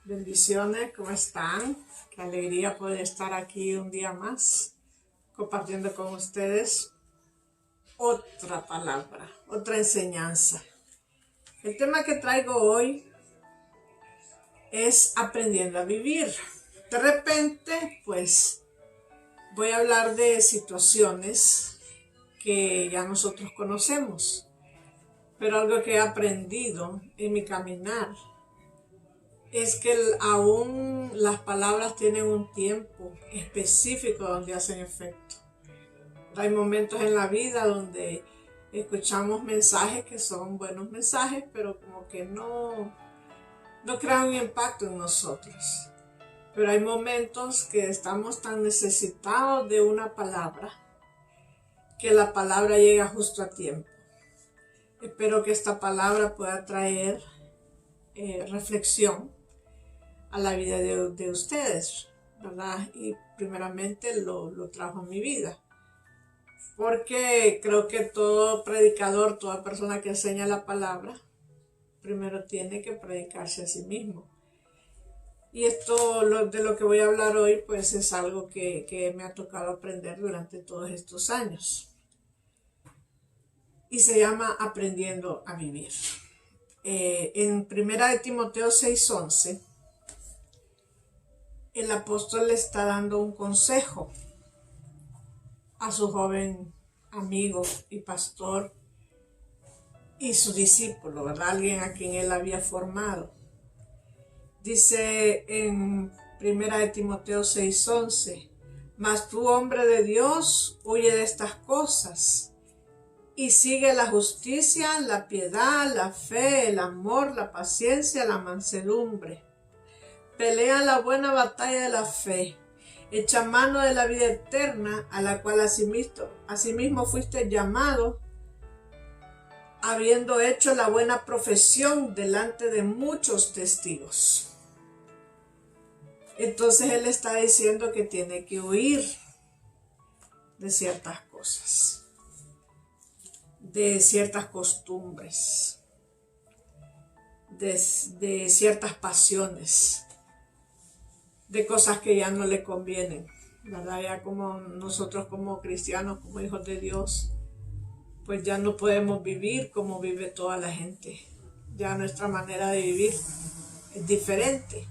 Bendiciones, ¿cómo están? Qué alegría poder estar aquí un día más compartiendo con ustedes otra palabra, otra enseñanza. El tema que traigo hoy es aprendiendo a vivir. De repente, pues, voy a hablar de situaciones que ya nosotros conocemos, pero algo que he aprendido en mi caminar es que aún las palabras tienen un tiempo específico donde hacen efecto. Hay momentos en la vida donde escuchamos mensajes que son buenos mensajes, pero como que no crean un impacto en nosotros. Pero hay momentos que estamos tan necesitados de una palabra que la palabra llega justo a tiempo. Espero que esta palabra pueda traer reflexión a la vida de ustedes, ¿verdad? Y primeramente lo trajo a mi vida. Porque creo que todo predicador, toda persona que enseña la palabra, primero tiene que predicarse a sí mismo. Y esto de lo que voy a hablar hoy, pues es algo que me ha tocado aprender durante todos estos años. Y se llama aprendiendo a vivir. En 1 de Timoteo 6:11, el apóstol le está dando un consejo a su joven amigo y pastor y su discípulo, ¿verdad? Alguien a quien él había formado. Dice en 1 de Timoteo 6:11, mas tú, hombre de Dios, huye de estas cosas y sigue la justicia, la piedad, la fe, el amor, la paciencia, la mansedumbre. Pelea la buena batalla de la fe. Echa mano de la vida eterna, a la cual asimismo fuiste llamado, habiendo hecho la buena profesión delante de muchos testigos. Entonces él está diciendo que tiene que huir de ciertas cosas, de ciertas costumbres, de ciertas pasiones, de cosas que ya no le convienen, ¿verdad? Ya como nosotros como cristianos, como hijos de Dios, pues ya no podemos vivir como vive toda la gente. Ya nuestra manera de vivir es diferente,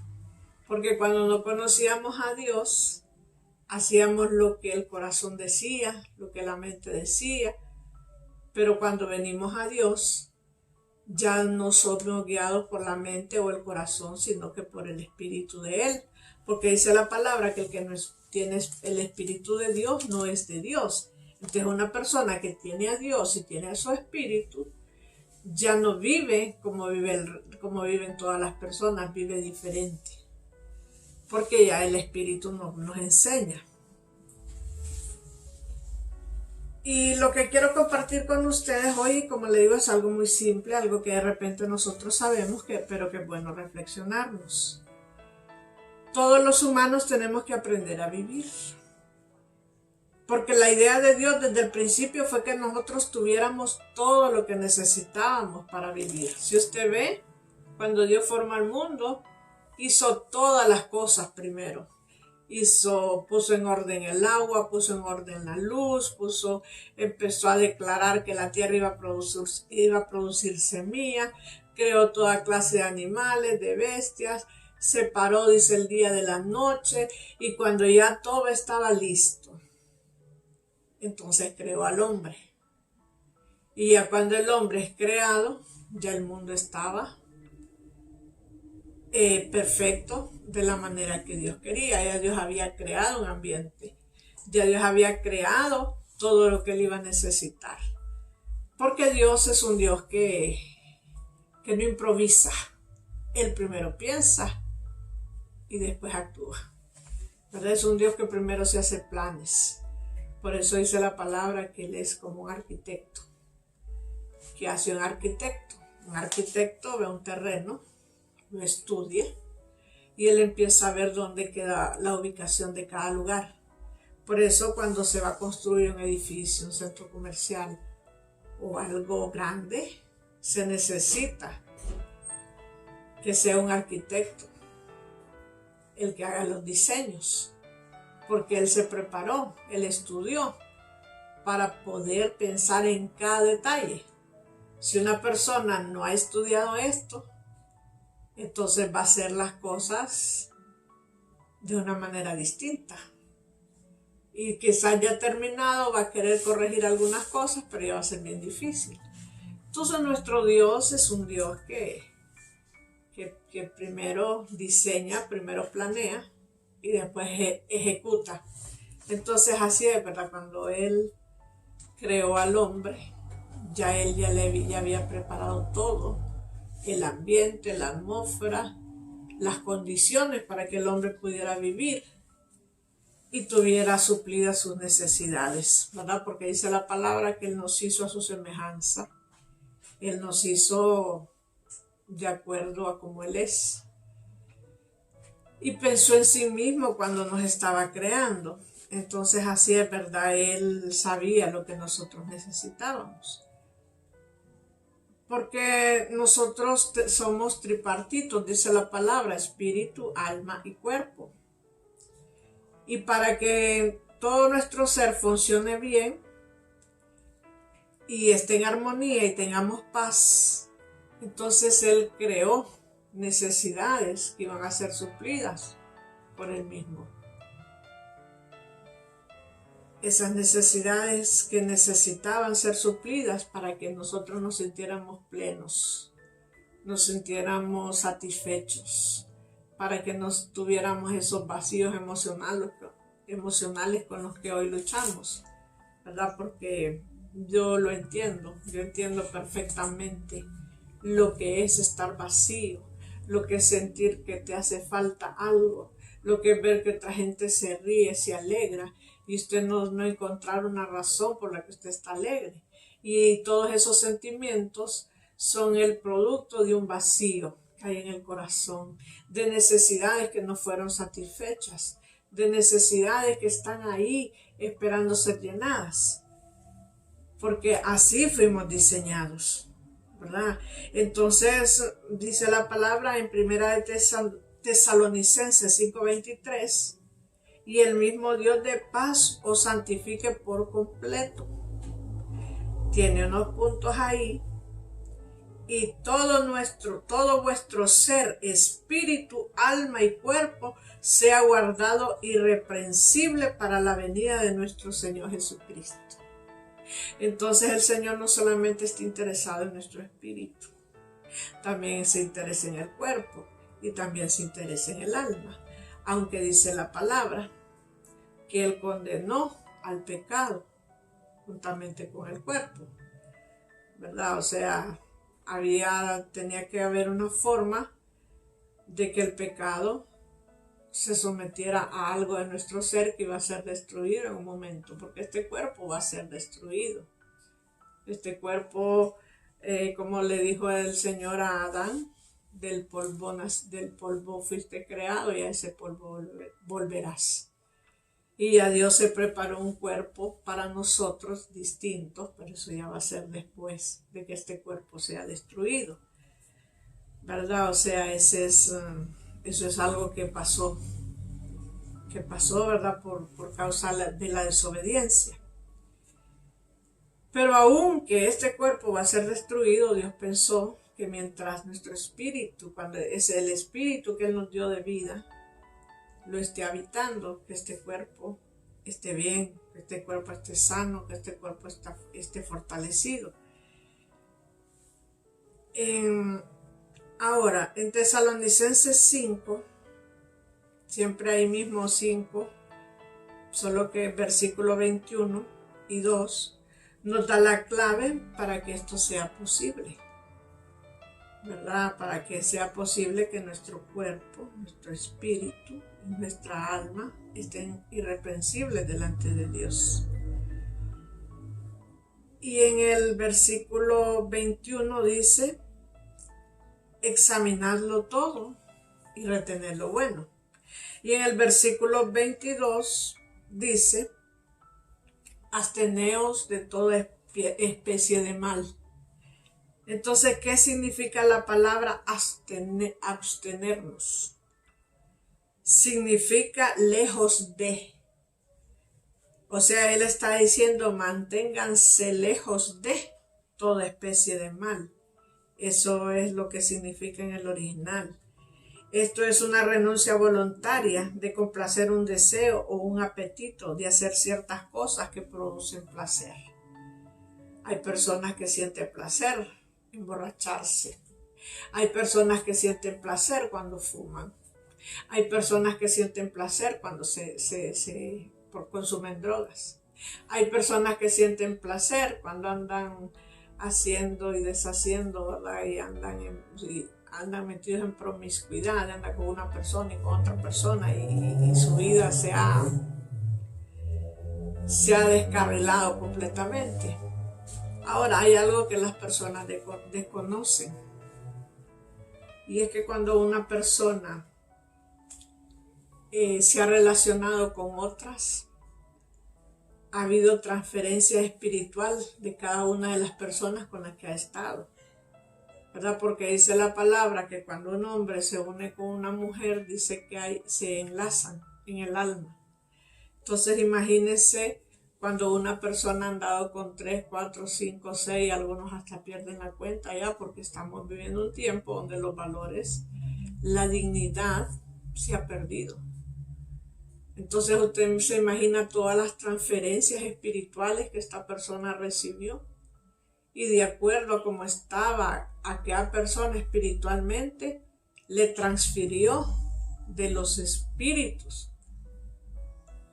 porque cuando no conocíamos a Dios, hacíamos lo que el corazón decía, lo que la mente decía, pero cuando venimos a Dios, ya no somos guiados por la mente o el corazón, sino que por el Espíritu de Él. Porque dice la palabra que el que no tiene el Espíritu de Dios no es de Dios. Entonces una persona que tiene a Dios y tiene a su Espíritu, ya no vive como viven todas las personas, vive diferente. Porque ya el Espíritu nos enseña. Y lo que quiero compartir con ustedes hoy, como le digo, es algo muy simple, algo que de repente nosotros sabemos, pero que es bueno reflexionarnos. Todos los humanos tenemos que aprender a vivir. Porque la idea de Dios desde el principio fue que nosotros tuviéramos todo lo que necesitábamos para vivir. Si usted ve, cuando Dios forma el mundo, hizo todas las cosas primero. Puso en orden el agua, puso en orden la luz, empezó a declarar que la tierra iba a producir semilla, creó toda clase de animales, de bestias, separó, dice, el día de la noche, y cuando ya todo estaba listo, entonces creó al hombre. Y ya cuando el hombre es creado, ya el mundo estaba perfecto de la manera que Dios quería. Ya Dios había creado un ambiente, ya Dios había creado todo lo que él iba a necesitar, porque Dios es un Dios que no improvisa. Él primero piensa y después actúa, ¿verdad? Es un Dios que primero se hace planes. Por eso dice la palabra que él es como un arquitecto. ¿Qué hace un arquitecto? Un arquitecto ve un terreno, lo estudia y él empieza a ver dónde queda la ubicación de cada lugar. Por eso cuando se va a construir un edificio, un centro comercial o algo grande, se necesita que sea un arquitecto el que haga los diseños, porque él se preparó, él estudió para poder pensar en cada detalle. Si una persona no ha estudiado esto, entonces va a hacer las cosas de una manera distinta. Y quizás ya terminado va a querer corregir algunas cosas, pero ya va a ser bien difícil. Entonces nuestro Dios es un Dios que primero diseña, primero planea y después ejecuta. Entonces así es, ¿verdad? Cuando Él creó al hombre, ya había preparado todo, el ambiente, la atmósfera, las condiciones para que el hombre pudiera vivir y tuviera suplidas sus necesidades, ¿verdad? Porque dice la palabra que Él nos hizo a su semejanza, Él nos hizo de acuerdo a como Él es. Y pensó en sí mismo cuando nos estaba creando. Entonces así es, ¿verdad? Él sabía lo que nosotros necesitábamos. Porque nosotros somos tripartitos, dice la palabra, espíritu, alma y cuerpo. Y para que todo nuestro ser funcione bien y esté en armonía y tengamos paz, entonces Él creó necesidades que iban a ser suplidas por Él mismo. Esas necesidades que necesitaban ser suplidas para que nosotros nos sintiéramos plenos, nos sintiéramos satisfechos, para que nos tuviéramos esos vacíos emocionales con los que hoy luchamos, ¿verdad? Porque yo entiendo perfectamente lo que es estar vacío, lo que es sentir que te hace falta algo, lo que es ver que otra gente se ríe, se alegra, y usted no encontrar una razón por la que usted está alegre. Y todos esos sentimientos son el producto de un vacío que hay en el corazón, de necesidades que no fueron satisfechas, de necesidades que están ahí esperando ser llenadas. Porque así fuimos diseñados, ¿verdad? Entonces dice la palabra en Primera de Tesalonicenses 5:23, y el mismo Dios de paz os santifique por completo. Tiene unos puntos ahí. Y todo vuestro ser, espíritu, alma y cuerpo sea guardado irreprensible para la venida de nuestro Señor Jesucristo. Entonces el Señor no solamente está interesado en nuestro espíritu, también se interesa en el cuerpo y también se interesa en el alma. Aunque dice la palabra que Él condenó al pecado juntamente con el cuerpo, ¿verdad? O sea, tenía que haber una forma de que el pecado se sometiera a algo de nuestro ser que iba a ser destruido en un momento, porque este cuerpo va a ser destruido. Este cuerpo, como le dijo el Señor a Adán, del polvo fuiste creado y a ese polvo volverás. Y a Dios se preparó un cuerpo para nosotros distinto, pero eso ya va a ser después de que este cuerpo sea destruido, ¿verdad? O sea, eso es algo que pasó, ¿verdad? Por causa de la desobediencia. Pero aunque este cuerpo va a ser destruido, Dios pensó que mientras nuestro espíritu, cuando es el espíritu que Él nos dio de vida, lo esté habitando, que este cuerpo esté bien, que este cuerpo esté sano, que este cuerpo esté fortalecido. Ahora, en Tesalonicenses 5, siempre ahí mismo 5, solo que versículo 21 y 2, nos da la clave para que esto sea posible, ¿verdad? Para que sea posible que nuestro cuerpo, nuestro espíritu y nuestra alma estén irreprensibles delante de Dios. Y en el versículo 21 dice, examinadlo todo y retened lo bueno. Y en el versículo 22 dice, absteneos de toda especie de mal. Entonces, ¿qué significa la palabra abstenernos? significa lejos de. O sea, él está diciendo, manténganse lejos de toda especie de mal. Eso es lo que significa en el original. Esto es una renuncia voluntaria de complacer un deseo o un apetito de hacer ciertas cosas que producen placer. Hay personas que sienten placer en emborracharse. Hay personas que sienten placer cuando fuman. Hay personas que sienten placer cuando consumen drogas. Hay personas que sienten placer cuando andan haciendo y deshaciendo, ¿verdad? Y andan metidos en promiscuidad, andan con una persona y con otra persona y su vida se ha descarrilado completamente. Ahora hay algo que las personas desconocen, y es que cuando una persona se ha relacionado con otras, ha habido transferencia espiritual de cada una de las personas con las que ha estado, ¿verdad? Porque dice la palabra que cuando un hombre se une con una mujer, dice que se enlazan en el alma. Entonces imagínense cuando una persona ha andado con 3, 4, 5, 6, algunos hasta pierden la cuenta ya, porque estamos viviendo un tiempo donde los valores, la dignidad se ha perdido. Entonces usted se imagina todas las transferencias espirituales que esta persona recibió, y de acuerdo a cómo estaba aquella persona espiritualmente, le transfirió de los espíritus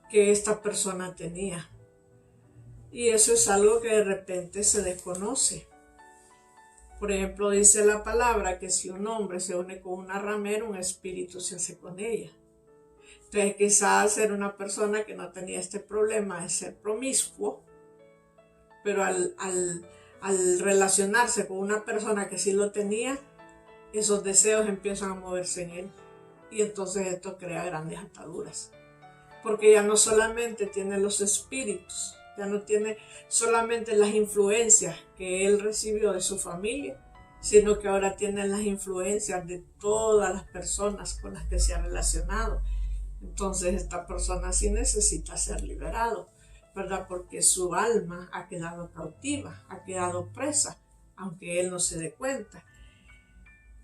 que esta persona tenía. Y eso es algo que de repente se desconoce. Por ejemplo, dice la palabra que si un hombre se une con una ramera, un espíritu se hace con ella. Entonces quizás era una persona que no tenía este problema de ser promiscuo, pero al relacionarse con una persona que sí lo tenía, esos deseos empiezan a moverse en él. Y entonces esto crea grandes ataduras. Porque ya no solamente tiene los espíritus, ya no tiene solamente las influencias que él recibió de su familia, sino que ahora tiene las influencias de todas las personas con las que se ha relacionado. Entonces esta persona sí necesita ser liberado, ¿verdad? Porque su alma ha quedado cautiva, ha quedado presa, aunque él no se dé cuenta.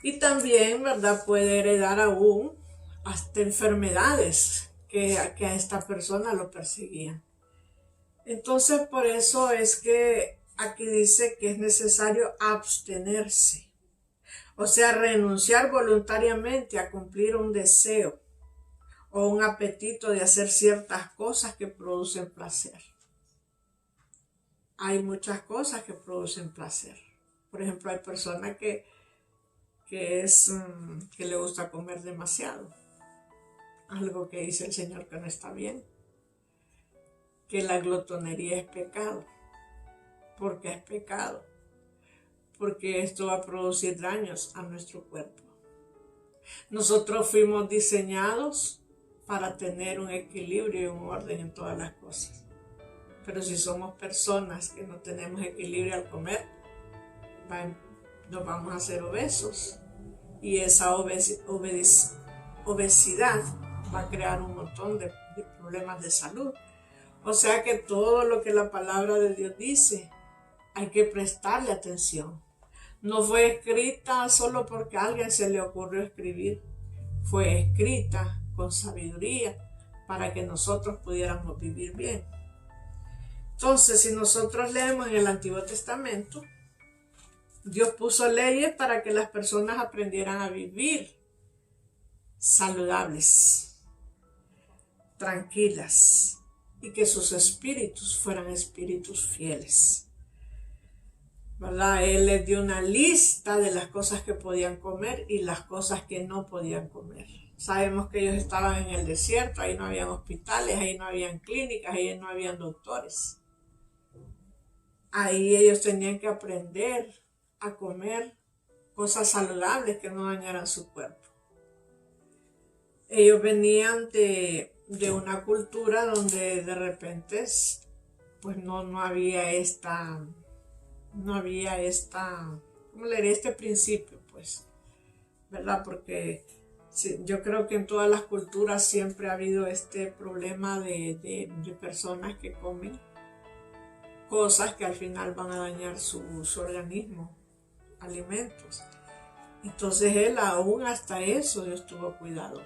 Y también, ¿verdad?, puede heredar aún hasta enfermedades que a esta persona lo perseguían. Entonces, por eso es que aquí dice que es necesario abstenerse, o sea, renunciar voluntariamente a cumplir un deseo o un apetito de hacer ciertas cosas que producen placer. Hay muchas cosas que producen placer. Por ejemplo, hay personas que le gusta comer demasiado. Algo que dice el Señor que no está bien. Que la glotonería es pecado. ¿Por qué es pecado? Porque esto va a producir daños a nuestro cuerpo. Nosotros fuimos diseñados para tener un equilibrio y un orden en todas las cosas. Pero si somos personas que no tenemos equilibrio al comer, nos vamos a hacer obesos. Y esa obesidad va a crear un montón de problemas de salud. O sea que todo lo que la palabra de Dios dice, hay que prestarle atención. No fue escrita solo porque a alguien se le ocurrió escribir. Fue escrita con sabiduría para que nosotros pudiéramos vivir bien. Entonces, si nosotros leemos en el Antiguo Testamento, Dios puso leyes para que las personas aprendieran a vivir saludables, tranquilas, y que sus espíritus fueran espíritus fieles, ¿verdad? Él les dio una lista de las cosas que podían comer y las cosas que no podían comer. Sabemos que ellos estaban en el desierto, ahí no habían hospitales, ahí no habían clínicas, ahí no habían doctores. Ahí ellos tenían que aprender a comer cosas saludables que no dañaran su cuerpo. Ellos venían de una cultura donde de repente pues no había ¿cómo le diría? Este principio, pues, ¿verdad? Porque Sí, yo creo que en todas las culturas siempre ha habido este problema de personas que comen cosas que al final van a dañar su organismo, alimentos. Entonces él aún hasta eso Dios tuvo cuidado,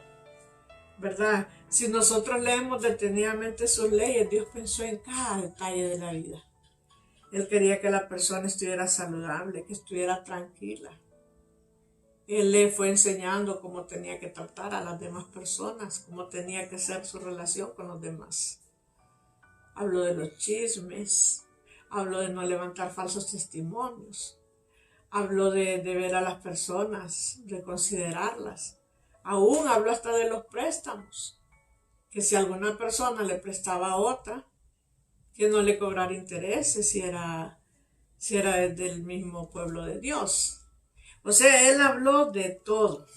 ¿verdad? Si nosotros leemos detenidamente sus leyes, Dios pensó en cada detalle de la vida. Él quería que la persona estuviera saludable, que estuviera tranquila. Él le fue enseñando cómo tenía que tratar a las demás personas, cómo tenía que ser su relación con los demás. Habló de los chismes, habló de no levantar falsos testimonios, habló de ver a las personas, de considerarlas. Aún habló hasta de los préstamos, que si alguna persona le prestaba a otra, que no le cobrara intereses si era del mismo pueblo de Dios. O sea, él habló de todo,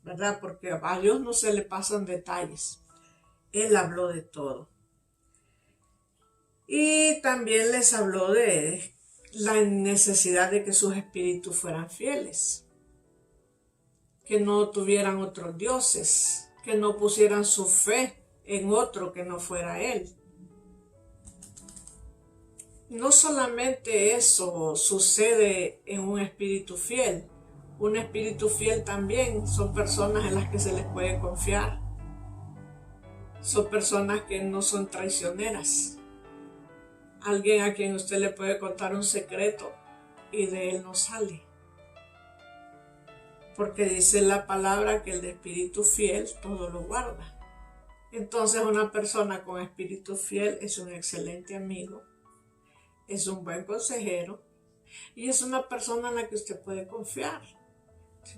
¿verdad? Porque a Dios no se le pasan detalles. Él habló de todo. Y también les habló de la necesidad de que sus espíritus fueran fieles, que no tuvieran otros dioses, que no pusieran su fe en otro que no fuera él. No solamente eso sucede en un espíritu fiel. Un espíritu fiel también son personas en las que se les puede confiar. Son personas que no son traicioneras. Alguien a quien usted le puede contar un secreto y de él no sale. Porque dice la palabra que el de espíritu fiel todo lo guarda. Entonces una persona con espíritu fiel es un excelente amigo, es un buen consejero y es una persona en la que usted puede confiar.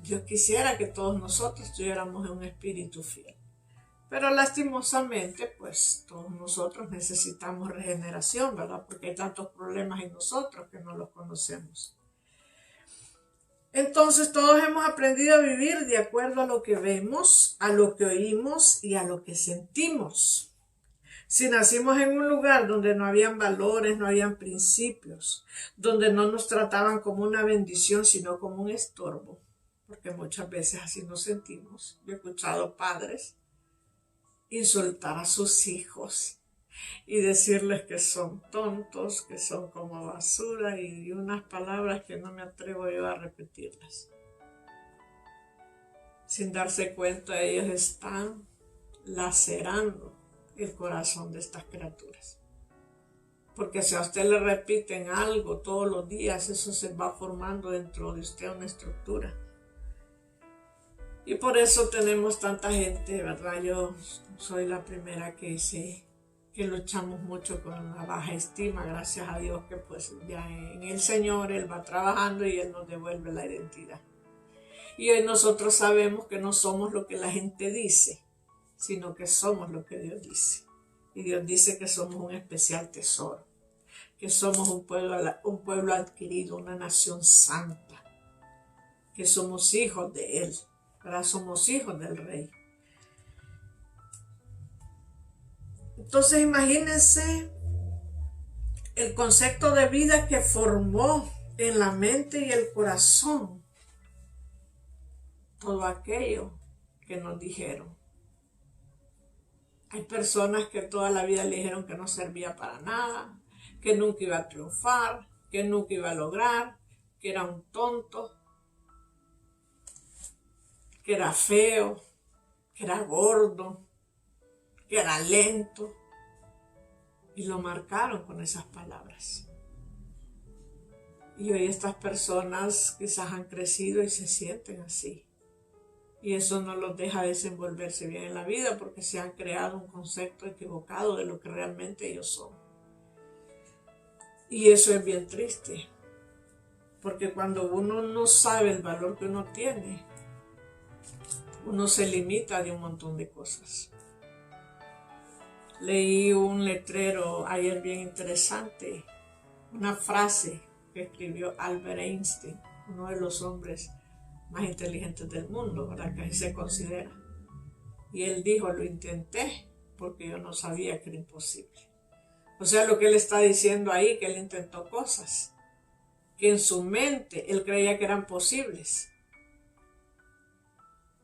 Dios quisiera que todos nosotros tuviéramos un espíritu fiel. Pero lastimosamente, pues todos nosotros necesitamos regeneración, ¿verdad? Porque hay tantos problemas en nosotros que no los conocemos. Entonces todos hemos aprendido a vivir de acuerdo a lo que vemos, a lo que oímos y a lo que sentimos. Si nacimos en un lugar donde no habían valores, no habían principios, donde no nos trataban como una bendición, sino como un estorbo, porque muchas veces así nos sentimos. Yo he escuchado padres insultar a sus hijos y decirles que son tontos, que son como basura y unas palabras que no me atrevo yo a repetirlas. Sin darse cuenta, ellos están lacerando el corazón de estas criaturas. Porque si a usted le repiten algo todos los días, eso se va formando dentro de usted una estructura. Y por eso tenemos tanta gente, ¿verdad? Yo soy la primera que sé que luchamos mucho con la baja estima, gracias a Dios que pues ya en el Señor Él va trabajando y Él nos devuelve la identidad. Y hoy nosotros sabemos que no somos lo que la gente dice, sino que somos lo que Dios dice. Y Dios dice que somos un especial tesoro, que somos un pueblo adquirido, una nación santa, que somos hijos de Él, ¿verdad? Somos hijos del Rey. Entonces imagínense el concepto de vida que formó en la mente y el corazón todo aquello que nos dijeron. Hay personas que toda la vida le dijeron que no servía para nada, que nunca iba a triunfar, que nunca iba a lograr, que era un tonto, que era feo, que era gordo, que era lento. Y lo marcaron con esas palabras. Y hoy estas personas quizás han crecido y se sienten así. Y eso no los deja desenvolverse bien en la vida porque se han creado un concepto equivocado de lo que realmente ellos son. Y eso es bien triste. Porque cuando uno no sabe el valor que uno tiene, uno se limita de un montón de cosas. Leí un letrero ayer bien interesante, una frase que escribió Albert Einstein, uno de los hombres más inteligentes del mundo, ¿verdad? Que así se considera. Y él dijo, lo intenté porque yo no sabía que era imposible. O sea, lo que él está diciendo ahí, que él intentó cosas que en su mente él creía que eran posibles.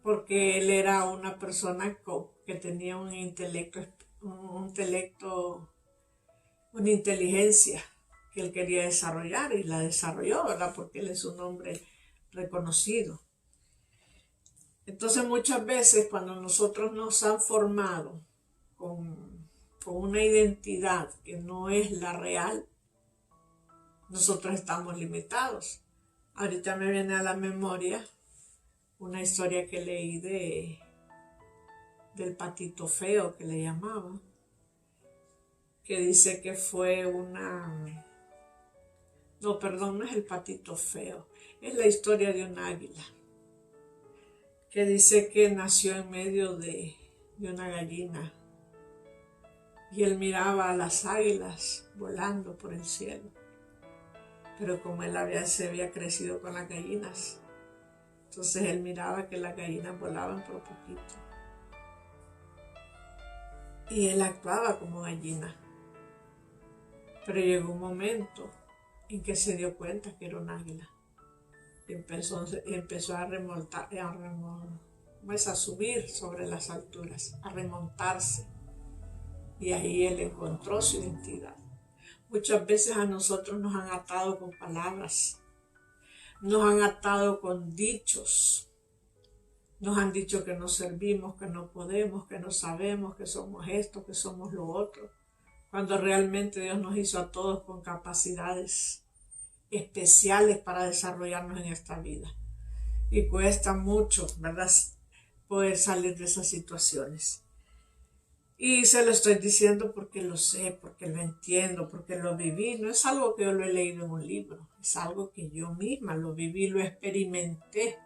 porque él era una persona que tenía una inteligencia que él quería desarrollar y la desarrolló, ¿verdad? Porque él es un hombre reconocido. Entonces muchas veces cuando nosotros nos han formado con una identidad que no es la real, nosotros estamos limitados. Ahorita me viene a la memoria una historia que leí del patito feo que le llamaban, que dice que fue no, perdón, no es el patito feo, es la historia de un águila, que dice que nació en medio de una gallina y él miraba a las águilas volando por el cielo, pero como se había crecido con las gallinas, entonces él miraba que las gallinas volaban por poquito y él actuaba como gallina, pero llegó un momento en que se dio cuenta que era un águila y empezó a subir sobre las alturas, a remontarse, y ahí él encontró su identidad. Muchas veces a nosotros nos han atado con palabras, nos han atado con dichos, nos han dicho que no servimos, que no podemos, que no sabemos, que somos esto, que somos lo otro, cuando realmente Dios nos hizo a todos con capacidades especiales para desarrollarnos en esta vida. Y cuesta mucho, ¿verdad?, poder salir de esas situaciones. Y se lo estoy diciendo porque lo sé, porque lo entiendo, porque lo viví. No es algo que yo lo he leído en un libro, es algo que yo misma lo viví, lo experimenté.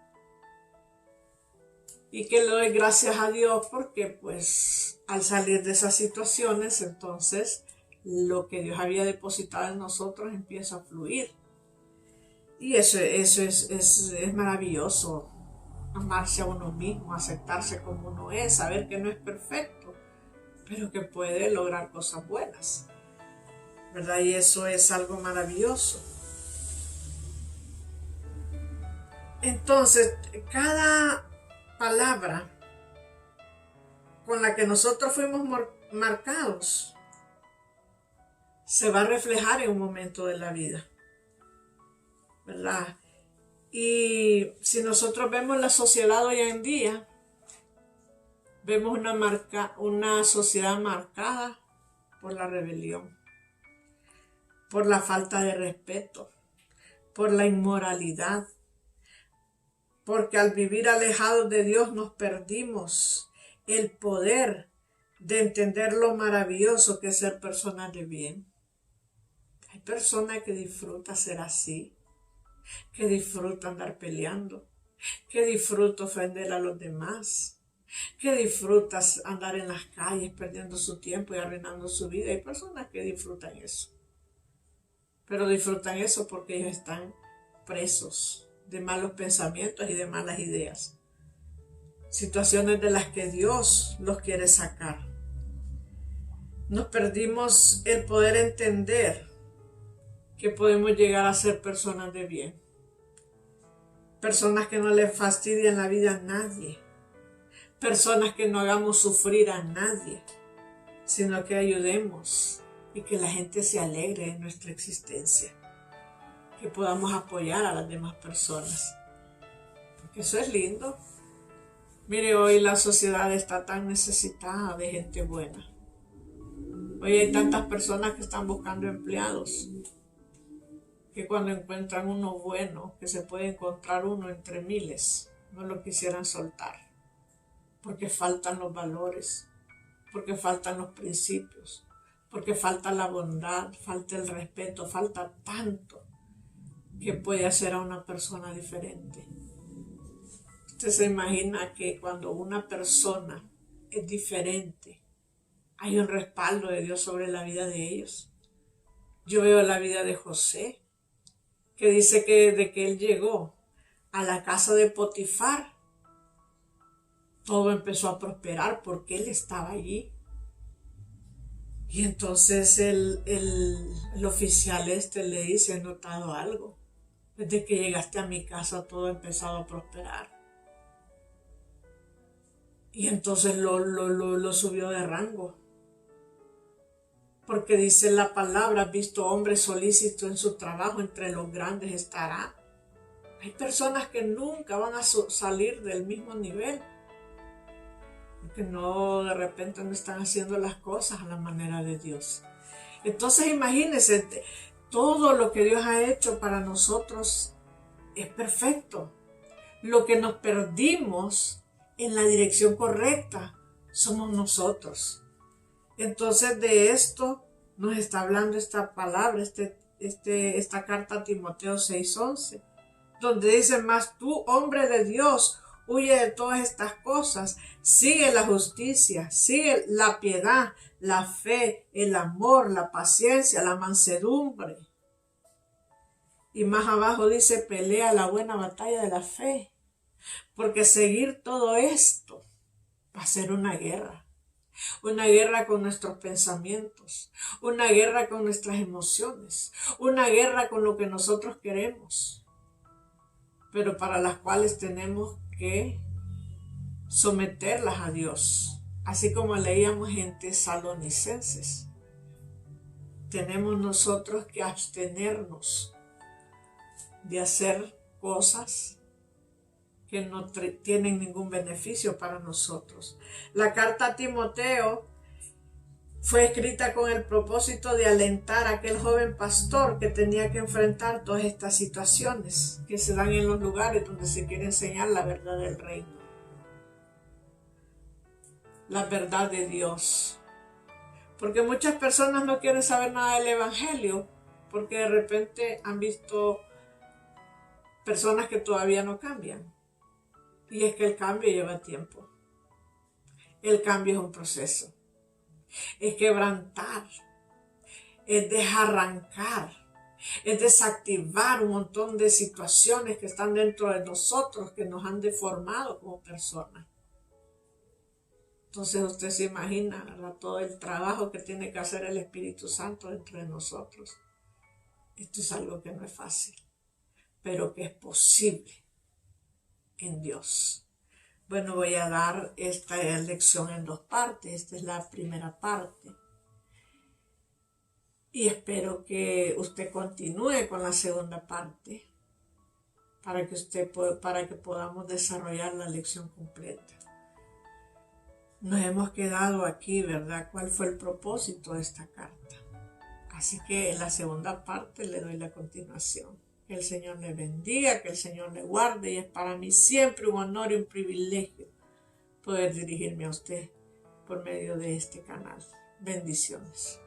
Y que le doy gracias a Dios porque pues al salir de esas situaciones, entonces lo que Dios había depositado en nosotros empieza a fluir. Y eso es maravilloso, amarse a uno mismo, aceptarse como uno es, saber que no es perfecto, pero que puede lograr cosas buenas, ¿verdad? Y eso es algo maravilloso. Entonces, cada palabra con la que nosotros fuimos marcados se va a reflejar en un momento de la vida, ¿verdad? Y si nosotros vemos la sociedad hoy en día, vemos una sociedad marcada por la rebelión, por la falta de respeto, por la inmoralidad, porque al vivir alejados de Dios nos perdimos el poder de entender lo maravilloso que es ser personas de bien. Hay personas que disfrutan ser así, que disfrutan andar peleando, que disfrutan ofender a los demás, que disfrutan andar en las calles perdiendo su tiempo y arruinando su vida. Hay personas que disfrutan eso, pero disfrutan eso porque ellos están presos de malos pensamientos y de malas ideas, situaciones de las que Dios los quiere sacar. Nos perdimos el poder entender que podemos llegar a ser personas de bien, personas que no le fastidien la vida a nadie, personas que no hagamos sufrir a nadie, sino que ayudemos y que la gente se alegre de nuestra existencia, que podamos apoyar a las demás personas, porque eso es lindo. Mire, hoy la sociedad está tan necesitada de gente buena. Hoy hay tantas personas que están buscando empleados, que cuando encuentran uno bueno, que se puede encontrar uno entre miles, no lo quisieran soltar, porque faltan los valores, porque faltan los principios, porque falta la bondad, falta el respeto, falta tanto que puede hacer a una persona diferente. Usted se imagina que cuando una persona es diferente, hay un respaldo de Dios sobre la vida de ellos. Yo veo la vida de José, que dice que desde que él llegó a la casa de Potifar, todo empezó a prosperar porque él estaba allí. Y entonces el oficial le dice: he notado algo. Desde que llegaste a mi casa todo ha empezado a prosperar. Y entonces lo subió de rango. Porque dice la palabra, visto hombre solícito en su trabajo, entre los grandes estará. Hay personas que nunca van a salir del mismo nivel. Porque no, de repente no están haciendo las cosas a la manera de Dios. Entonces imagínense, todo lo que Dios ha hecho para nosotros es perfecto. Lo que nos perdimos en la dirección correcta somos nosotros. Entonces de esto nos está hablando esta palabra, esta carta a Timoteo 6:11, donde dice: mas tú, hombre de Dios, huye de todas estas cosas, sigue la justicia, sigue la piedad, la fe, el amor, la paciencia, la mansedumbre. Y más abajo dice: pelea la buena batalla de la fe. Porque seguir todo esto va a ser una guerra con nuestros pensamientos, una guerra con nuestras emociones, una guerra con lo que nosotros queremos, pero para las cuales tenemos que someterlas a Dios. Así como leíamos en Tesalonicenses, tenemos nosotros que abstenernos de hacer cosas que no tienen ningún beneficio para nosotros. La carta a Timoteo fue escrita con el propósito de alentar a aquel joven pastor que tenía que enfrentar todas estas situaciones que se dan en los lugares donde se quiere enseñar la verdad del reino, la verdad de Dios. Porque muchas personas no quieren saber nada del evangelio, porque de repente han visto personas que todavía no cambian. Y es que el cambio lleva tiempo. El cambio es un proceso. Es quebrantar, es desarrancar, es desactivar un montón de situaciones que están dentro de nosotros, que nos han deformado como personas. Entonces usted se imagina, ¿verdad?, todo el trabajo que tiene que hacer el Espíritu Santo dentro de nosotros. Esto es algo que no es fácil, pero que es posible en Dios. Bueno, voy a dar esta lección en 2 partes. Esta es la primera parte. Y espero que usted continúe con la segunda parte para que podamos desarrollar la lección completa. Nos hemos quedado aquí, ¿verdad? ¿Cuál fue el propósito de esta carta? Así que en la segunda parte le doy la continuación. Que el Señor le bendiga, que el Señor le guarde, y es para mí siempre un honor y un privilegio poder dirigirme a usted por medio de este canal. Bendiciones.